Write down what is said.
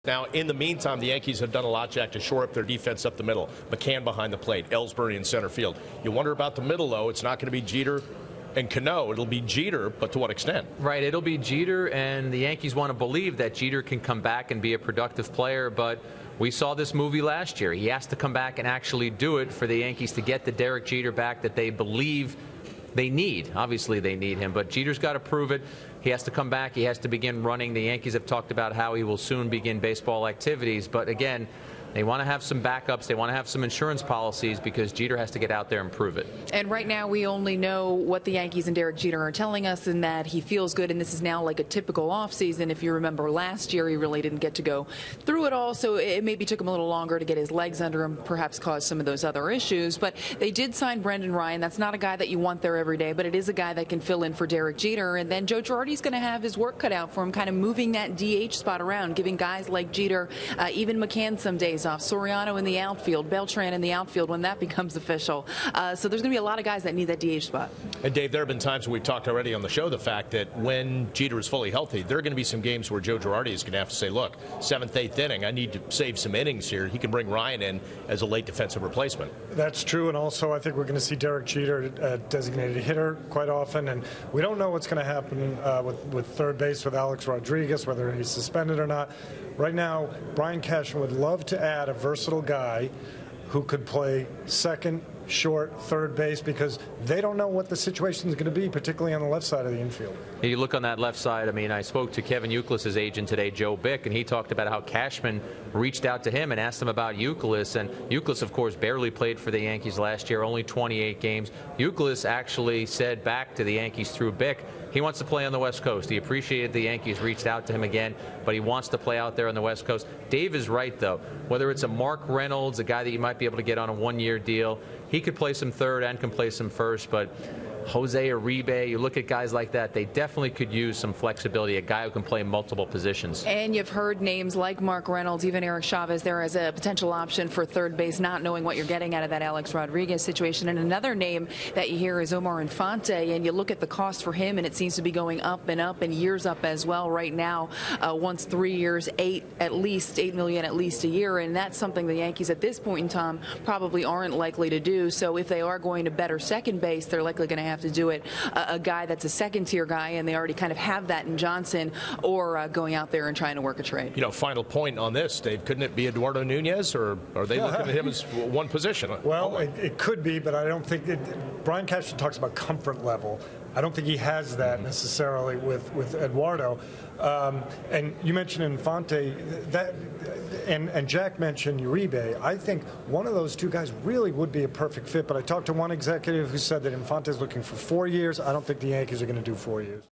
Now, in the meantime, the Yankees have done a lot, Jack, to shore up their defense up the middle. McCann behind the plate, Ellsbury in center field. You wonder about the middle, though. It's not going to be Jeter and Cano. It'll be Jeter, but to what extent? Right, it'll be Jeter, and the Yankees want to believe that Jeter can come back and be a productive player, but we saw this movie last year. He has to come back and actually do it for the Yankees to get the Derek Jeter back that they believe they need. Obviously, they need him, but Jeter's got to prove it. He has to come back. He has to begin running. The Yankees have talked about how he will soon begin baseball activities, but again, they want to have some backups. They want to have some insurance policies because Jeter has to get out there and prove it. And right now we only know what the Yankees and Derek Jeter are telling us, and that he feels good, and this is now like a typical offseason. If you remember last year, he really didn't get to go through it all, so it maybe took him a little longer to get his legs under him, perhaps caused some of those other issues. But they did sign Brendan Ryan. That's not a guy that you want there every day, but it is a guy that can fill in for Derek Jeter. And then Joe Girardi's going to have his work cut out for him, kind of moving that DH spot around, giving guys like Jeter, even McCann some days off, Soriano in the outfield, Beltran in the outfield when that becomes official. So there's going to be a lot of guys that need that DH spot. And Dave, there have been times when we've talked already on the show the fact that when Jeter is fully healthy, there are going to be some games where Joe Girardi is going to have to say, look, 7th, 8th inning, I need to save some innings here. He can bring Ryan in as a late defensive replacement. That's true, and also I think we're going to see Derek Jeter a designated hitter quite often, and we don't know what's going to happen with third base with Alex Rodriguez, whether he's suspended or not. Right now, Brian Cashman would love to add a versatile guy who could play second, short, third base, because they don't know what the situation is going to be, particularly on the left side of the infield. You look on that left side. I mean, I spoke to Kevin Youkilis's agent today, Joe Bick, and he talked about how Cashman reached out to him and asked him about Youkilis. And Youkilis, of course, barely played for the Yankees last year, only 28 games. Youkilis actually said back to the Yankees through Bick, he wants to play on the West Coast. He appreciated the Yankees reached out to him again, but he wants to play out there on the West Coast. Dave is right, though. Whether it's a Mark Reynolds, a guy that you might be able to get on a one-year deal, he could play some third and can play some first, but Jose Uribe, you look at guys like that, they definitely could use some flexibility, a guy who can play multiple positions. And you've heard names like Mark Reynolds, even Eric Chavez there as a potential option for third base, not knowing what you're getting out of that Alex Rodriguez situation. And another name that you hear is Omar Infante, and you look at the cost for him, and it seems to be going up and years up as well right now. Once 3 years, $8 million at least a year, and that's something the Yankees at this point in time probably aren't likely to do. So if they are going to better second base, they're likely going to have to do it a guy that's a second-tier guy, and they already kind of have that in Johnson, or going out there and trying to work a trade. You know, final point on this, Dave, couldn't it be Eduardo Nunez, or are they looking at him as one position? Well, it could be, but I don't think Brian Cashman talks about comfort level. I don't think he has that necessarily with Eduardo. And you mentioned Infante, and Jack mentioned Uribe. I think one of those two guys really would be a perfect fit, but I talked to one executive who said that Infante is looking for 4 years. I don't think the Yankees are going to do 4 years.